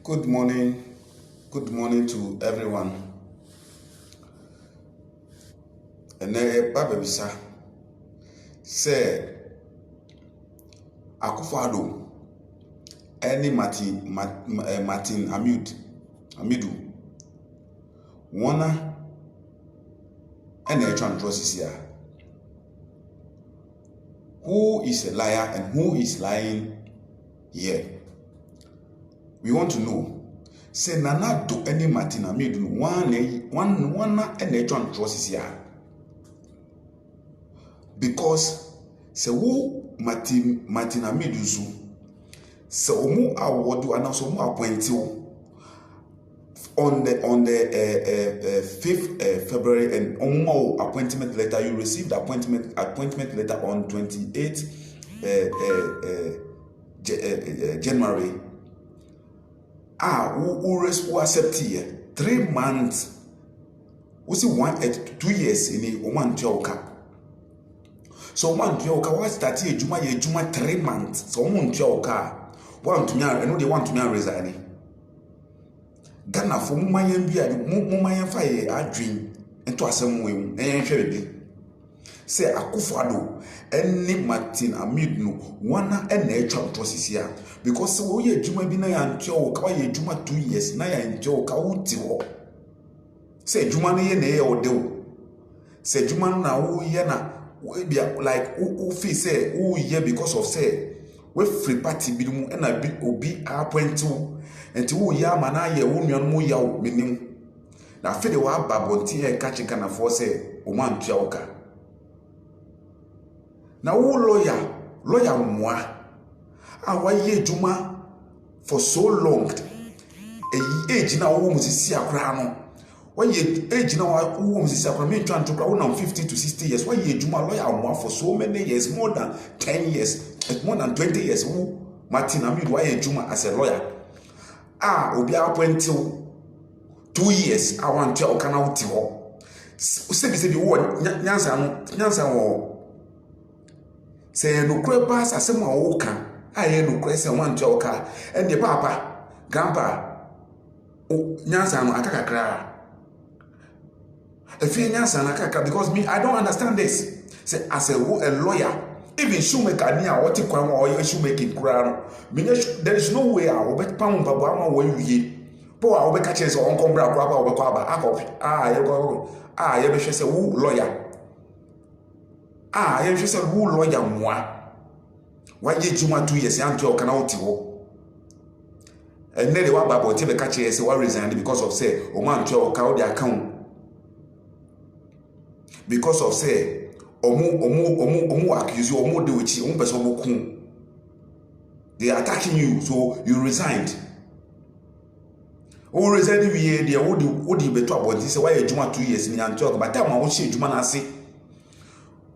Good morning to everyone. And Baba Bisa say Akufo-Addo any Martin Amidu wanna and here. Who is a liar and who is lying here? We want to know. Say Nana do any Martin Amidu one here. Because se wo Martin Amidu zu se omu awodu announce omu appointed on the 5th February and omu appointment letter. You received the appointment letter on 28th January. Who accept here 3 months. We see 2 years in Oman Joka. So one Joka was that year Juma 3 months. So one Joka want to me, I know they want to me resign. Ghana for Mumayan be Mumayan fire a dream and to some way and say Akufo-Addo any Martin Amidu wana and process here because so ye Juma be na Joka ye Juma 2 years na ya Joka uti wo say Juma na ye na ye odewo say Juma na wo ye na like who feel say who here because of say we free party bi mu na bi obi appoint enti wo ya ma na ye wo nuan mu ya wo menim na fe de wa babonti e ka chika na for say o man tua oka na wo lawyer moa a wa ye juma for so long age na wo musisi akra no why ye age now who is Sacramento trying to grow now 50 to 60 years? Why ye Juma lawyer for so many years, more than 10 years, more than 20 years? Who Martin Amidu why ye Juma as a lawyer? Obi appoint till 2 years. I want to can out to say the word Nyansa wo say no crep pass as some woka. I no question want to oka and the papa grandpa Nyansa no akakakra. Because me, I don't understand this. Say, as a lawyer, even shoemaker near what you call or shoemaking crown, there is no way I will bet pound Babama when you poor I will be catches or uncle Braba or Baba. You say, who lawyer? You say, who lawyer moi? Why did you want 2 years and you cannot go? And then they were about to catch you as one reason because of say, oh man, Joe, cow their account. Because of say omu accuse you omu de wichi omu person boku they are attacking you so you resigned o resign we dey wo di beto abodi say why ejuma 2 years ni anto but time wo she ejuma na ase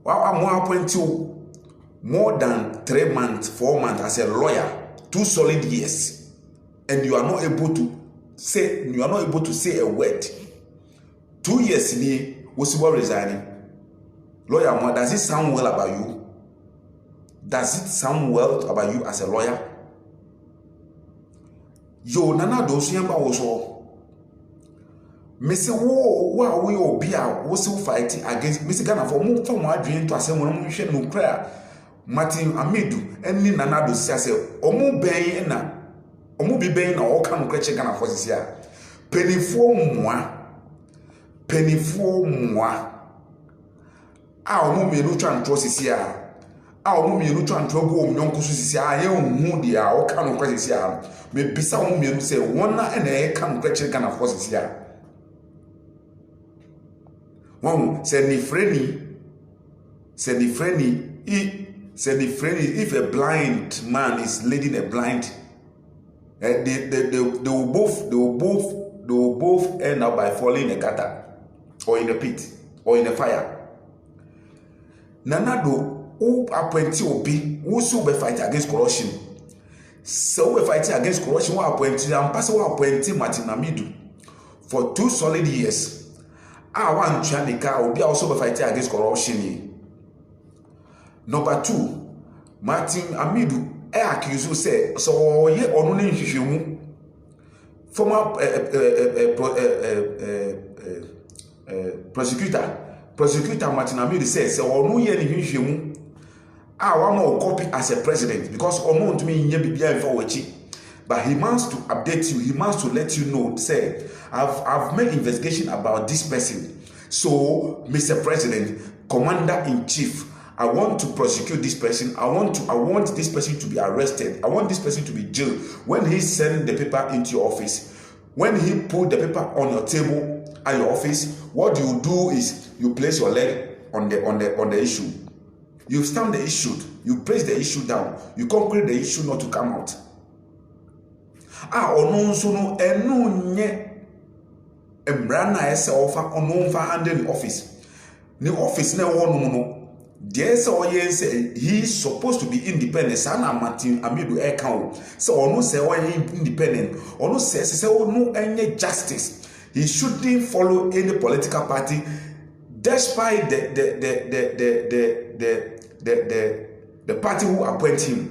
wa mo appoint you more than 3 months 4 months as a lawyer 2 solid years and you are not able to say a word 2 years ni was you resigning? Lawyer, does it sound well about you? Does it sound well about you as a lawyer? Yo, Nana do so yamba also. Missy wo we obia wo still fighting against Missy Ghana for mo from one dream to asem no hwe no kra Martin Amidu any Nana do say omu ben na omu bi ben na o ka no kra che Ghana for sia penifo moi omu mienu twa ntro sisia omu mienu twa ntro go omnyonko so sisia ye hu dia o ka no kwa sisia me bisa omu mienu se wona na e ka no kwa che Ghana for sisia won se ni freni if a blind man is leading a blind they will both end up by falling in a gutter or in a pit or in a fire. Nanado who appoint obi who so be fight against corruption. So we fighting against corruption who appoint and pass who appoint Martin Amidu for 2 solid years. One Chanika will be also be fighting against corruption. Number 2, Martin Amidu accuse you say so ye onu ni hwehwemu former prosecutor Martin Amidu says, or no year in I want more copy as a president because or to me for but he wants to update you, he wants to let you know, say, I've made investigation about this person. So, Mr. President, Commander-in-Chief, I want to prosecute this person. I want this person to be arrested. I want this person to be jailed. When he send the paper into your office, when he put the paper on your table at your office, what you do is you place your leg on the issue. You stamp the issue. You place the issue down. You concrete the issue not to come out. Ono nso no enu nye embrana ese ofa ono mfa handle the office. The office na wo no no. There say he is supposed to be independent. Sana Martin Amidu Ekao. So ono say independent. Ono say no any justice. He shouldn't follow any political party, despite the party who appoint him.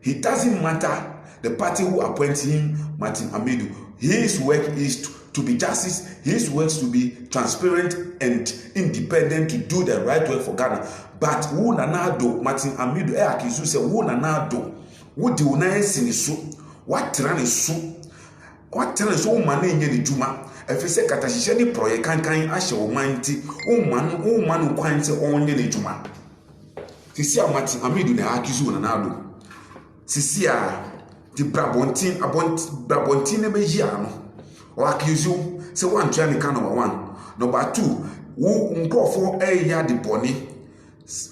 It doesn't matter the party who appoints him, Martin Amidu. His work is to be justice. His work is to be transparent and independent to do the right work for Ghana. But who nanado Martin Amidu akizu say who nanado who di una esinisu what tranisu what tranisu umane nye ni juma efise katahihye ni proye kankan ahye omanti umanu kwanse onye ni juma sisi a Martin Amidu na akizu nanado sisi a di brabontin ne beji ano o akizu say one trani kan number 1 number 2 who nkofo eya di boni.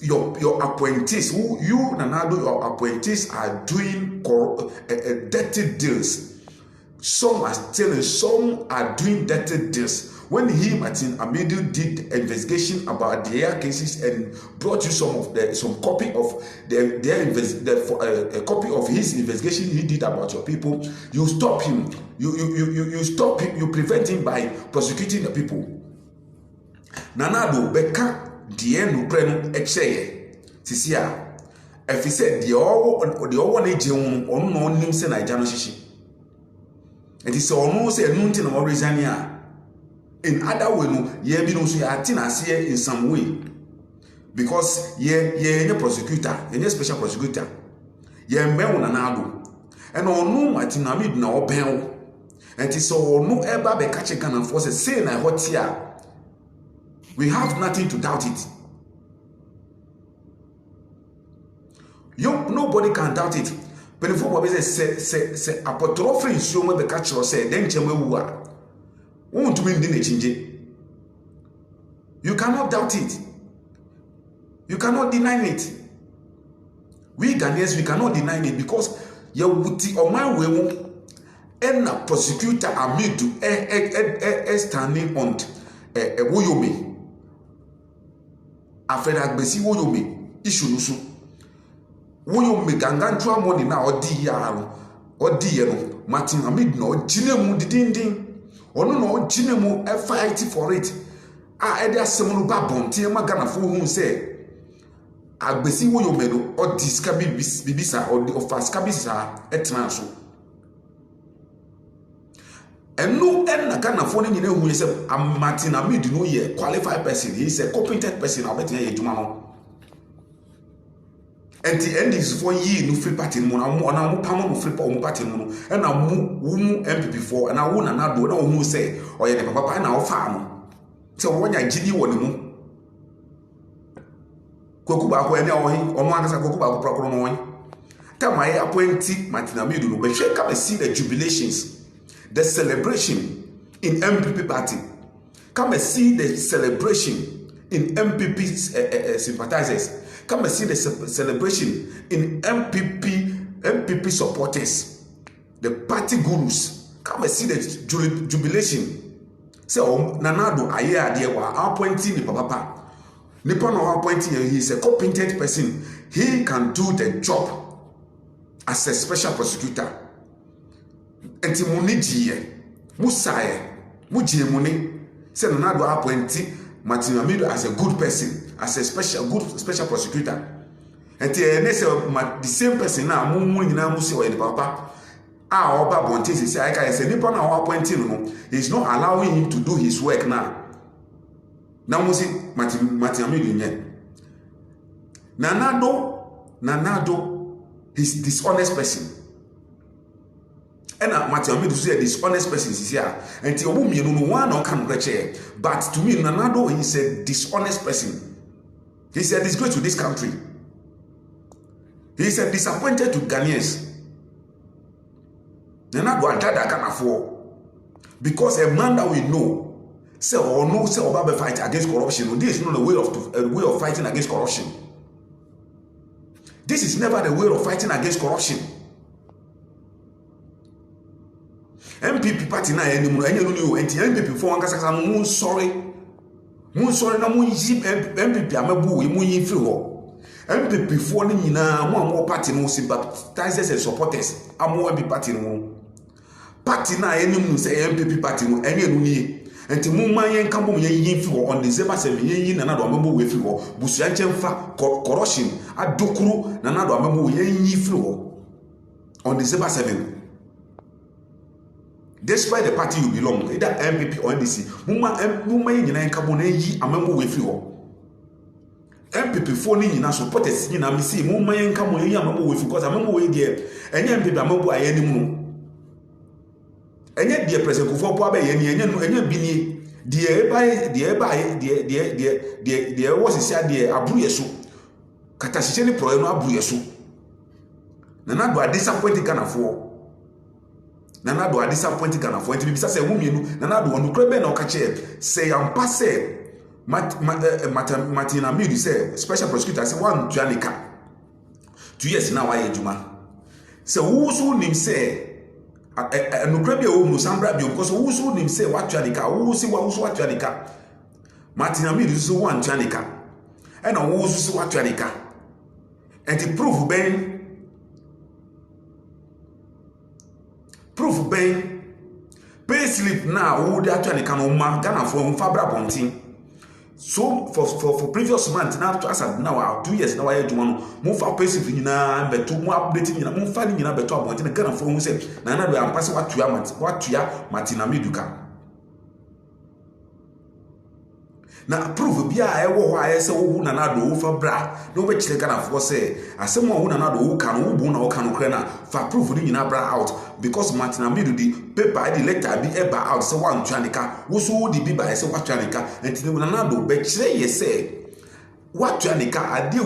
Your appointees, who you Nanado, your appointees are doing dirty deals. Some are stealing, some are doing dirty deals. When he, Martin Amidu, did investigation about their cases and brought you some copy of a copy of his investigation he did about your people, you stop him. You stop him. You prevent him by prosecuting the people. Nanado Beka. Die no prenu echeye sisi a efise die owo na ejehun onu no nim se naija no hihye enti se onu se enu nti na mo reason a in other way no ye bi no so ya ati na ase in some way because ye prosecutor ye special prosecutor ye mbewu na ado and onu Martin Amidu na oben enti se onu eba be ka che Ghana for say na hotia. We have nothing to doubt it. Nobody can doubt it. But if we say apotrophy is so much the catch or say then chemewa won't win the change. You cannot doubt it. You cannot deny it. We Ghanaians, we cannot deny it because you wuti on my way and a prosecutor Amidu standing on Woyomi. After that, Bessie Woyomi issue nusu. Woyomi gangantua money na odi yaro Martin Amidu no jinemu didindin. Ono no jinemu fight for it. Ede asemu ba bontie ma Ghana fo hu say agbesi Woyomi no odi ska bibisa odi ofaska bisa etna so. Enu na Ghana for nyina hu say Martin Amidu no ye qualified person. He is a competent person obeti ye djuma no. And the end is for ye no free party mo na mo pamo no free party mo no e na mu MPP for and na wo na do na wo say oye ne papa na wo fa no se wo nya gidi wo ne mu koku ba ko ene o mo akasa koku ba ko prokoro no won tama ye appointee Martin Amidu no be hwe ka be see the jubilations, the celebration in MPP party. Come and see the celebration in MPP sympathizers. Come and see the celebration in MPP supporters, the party gurus. Come and see the jubilation. So Nanado aye ade wa appointing ni papa. Nipa no appointing he is a competent person. He can do the job as a special prosecutor. Enti munijie musaye mujie muni say Nanado appointing Martin Amidu as a good person, as a special prosecutor. And the same person now, nyina mu say oye papa. Oba Bonte say I can say nipa na appointing no is not allowing him to do his work now. Now we see Martin Amidu nye. Nanado he's dishonest person. And Martin Amidu say dishonest person is here. And the woman no one no can reach. But to me Nanado is a dishonest person. He's a disgrace to this country. He's a disappointed to Ghanaians. Nanado Adada can afford. Because a man that we know say or no say about fight against corruption. This is not a way of fighting against corruption. This is never the way of fighting against corruption. MPP party na any no MPP for one kasa mo sorry na mo yi MPP amabu we mo yi free ho MPP for ni nyina mo party no sympathizers and supporters amo MPP party no party na any no say MPP party no any no ni enti mo man yen kan bo yen free ho on December 7 yen na do amabu we free ho busu anchen fa corruption adokuru na do amabu yen yi free ho on December 7. Despite the party you belong, either MPP or NDC, muma yina nkabo na yi amambo we free ho. MPP for ni nyina supporters nyina me see muma yen nkamo yi amambo we free because amambo we there enye MPP amambo aye ni mu. Enye die president Kufuor po abaye ni enye bini die was sia die aburu yeso. Kata hihye ni pro no aburu yeso. Na do disappointed Ghana for. Nanado a disappointed Ghana for it bisa say womienu nanado onu krebe na okache say ampa say Martin Amidu say special prosecutor say one tuanika 2 years na wa ejuma say wusu nim say enu krebe o mu sambra bi because wusu nim say what tuanika wusu what tuanika Martin Amidu so one tuanika and wusu so what tuanika and the proof pay slip now who they actually can Ghana for Fabra Bontin. So for previous month now to us now 2 years now I do one move for pay slip na but to more updating na move finding na better Bontin Ghana for say na we am pass what you Martin Amidu ka. Na proof bia e wo hwa say wo na do wo fa bra no be chile Ghana for say asem wo na do wo kan wo bu na wo kan kra na fa proof ni nyina bra out because Martin Amidu the paper the letter be eba out say one twanika wo so wo di bi ba say what twanika enti na do be chile ye say what twanika ade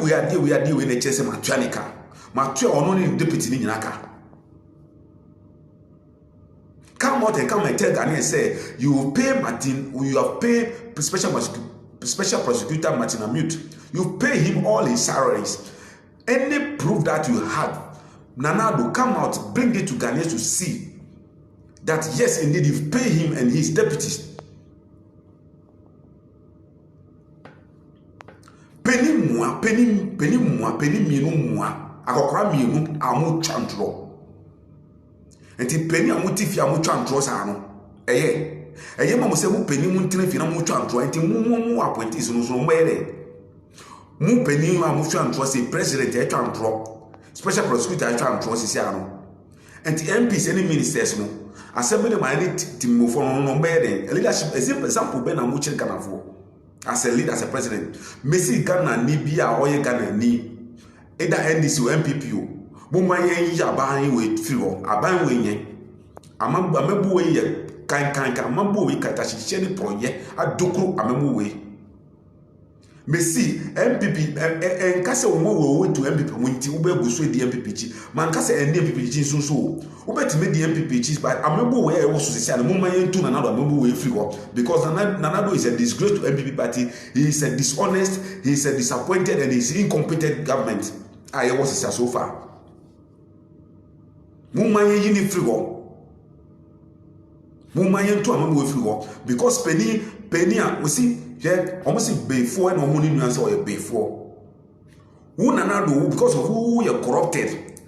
we na chese ma twanika ma twa ono ni deputy ni nyina ka. Come out and come and tell Ghanaians say you pay Martin, you have paid special prosecutor Martin Amidu. You pay him all his salaries. Any proof that you have, Nanado, come out, bring it to Ghanaians to see that yes, indeed, you pay him and his deputies. Penny mienu akokra mienu amu chantro. Enti penny amutifia amu chantro sa no. Eye mamu se mu penny mu ntine fi na mu chantro enti mu appointees no so mbere. Mu penny amu chantro se president e chantro. Special prosecutor e chantro sisi ano. Enti MPs any ministers no. Assembly man ni timu for no mbere. Leadership example be na mu chiri Ghana for. As a leader, as a president. Messi Ghana ni bia oye Ghana ni. Either NDC or MPP. Muma yen ya ban we firo aban we yen amabu we ye kan amabu we kata hihye ni proye adokru amamu we Messi MPP enkase wo we to MPP wonti wo be so di MPP chi man kase MPP chi so wo betime di MPP chi but amabu we e wo so sese muma yen tu na nado amabu we firo because Nanado is a disgrace to MPP party. He is a dishonest, he is a disappointed and he is incompetent government. I was so far. Mumaye yini frigo. Mumaye to amamu we frigo because penny we see here almost before and omuni nuance or before. Who Nanado because of who you corrupted.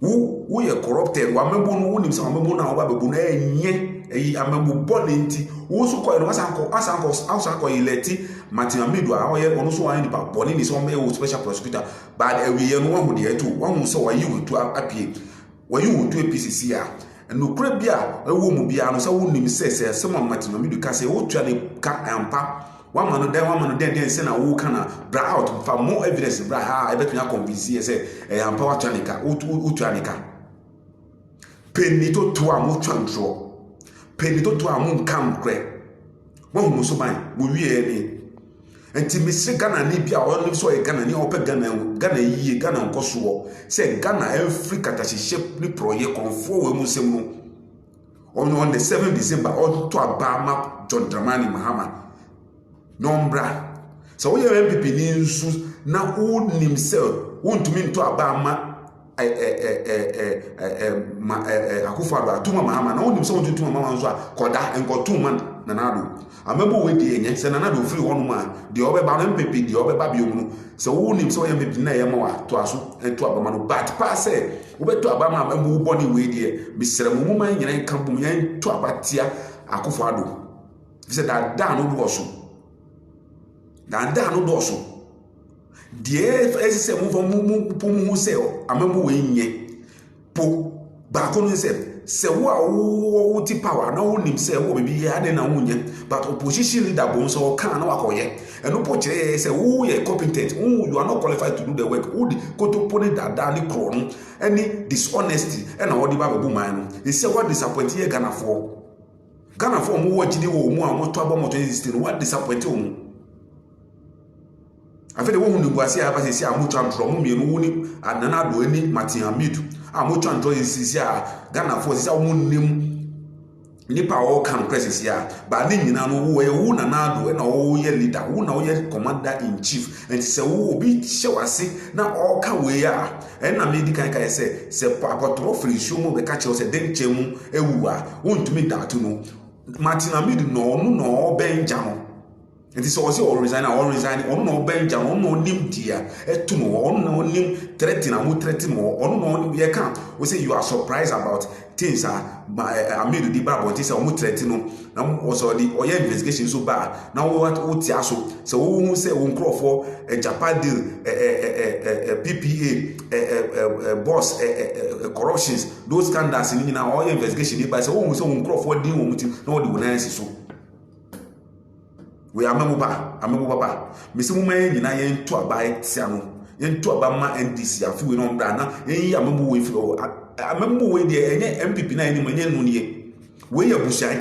Who you corrupted. Wamebo no nim se wamebo na obabebu na enye amebo bonenti. Who so call asanko eleti Martin Amidu a oye ono so wan nipa boni ni so me special prosecutor but we ye no one hu de to one so why you to appear when you do a PCC no kura bia ewo mu bia no se wo nim se some Martin Amidu ka se wo tua ne ka ampa one man den say na wo kana bra out for more evidence bra ha e betunya convince say ampa wa tua ne ka wo tua ne ka penni to to am tua ntro penni to am nkam kre wo mu so ban wo wie ni enti misi Ghana ni bia o no so e Ghana ni o pe Ghana yie Ghana nkoso say Ghana Africa ta hye ni proye konfo we mu sem no on the 7th December on to Abama John Dramani Mahama nombra so we MPP ni nsu na o nimsel wontumi nto Abama Akufo-Addo atuma Mahama na wonim so wontuma Mahama nso akoda enkotuma nanado amebo we die enye se nanado free wonu a de obeba no MPP de obeba biom no se wonim so MPP na yema wa to aso ento Abama no but pass wobeto Abama amebo boni we die misere mu man nyina nkambu nyen to abatia Akufo-Addo se da no do so da no do so die ese mu fo mu se amebo we nye po ba ko no se wo ti power na wo nim se wo bibi ya de na wo nye but opposition leader bon so kan na wakoye eno po kire se wo ye competent you are not qualified to do the work wo di koto poni dada ni kro no any dishonesty na wo di ba bu man no e se what disappoint ye Ghana for mo wo gidi wo mu a mo to abo mo 2016 what disappoint wo mu afede wo hu ni guase a ba se a mo tantro mo mienu wo ni Nanado ani Martin Amidu a mo tantro sisi a Ghana for sisi a mo nim nipa o kan presence ya ba ne nyina no wo ye wo Nanado na wo ye leader wo na wo ye commander in chief and se wo obi hyewase na o ka we ya na me di kan se apotro free show mo be ka che se den chemu ewu a wo ntumi da to no Martin Amidu no benja no. It is also resign on no bench on no nim dear to no on no nim threaten and threaten more on no ye can we say you are surprised about things Amidu di babo this or threaten no also the oya investigation so bad now what tiaso so who say won crop for a Japan deal PPA boss corruptions those scandals in our investigation by so who say won crop for deal no the nice so we amemu baba mesi mu man nyina yen to abai tia no yen to abama NDC afi we no mbra na yen amemu we fi amemu we de enye MPP na eni manye nu nie we ya busuan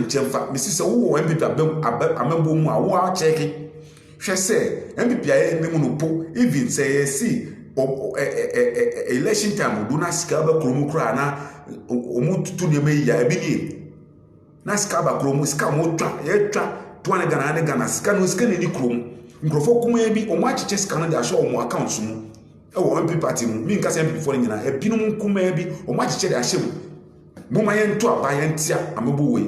chemfa mesi se wo MPP amemu mu a wo a cheki hwe se MPP aye eni mu no po even say see election time do na sika ba kromu kra na omu tutu ne me ya ebi ni na skaba kromu ska mo twa ye twa to ne Ghana ska no ska ne ni kromu nkrofo kuma bi o mo achiche ska no da show o mo account mu e wo MP party mu mi nka se MP for nyina e binum kuma bi o mo achiche da hye mu ma ye nto aba ye ntia amebo we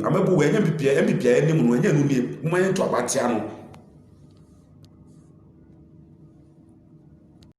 nya MP ya ni mu no nya no nie mu ma ye nto aba tia no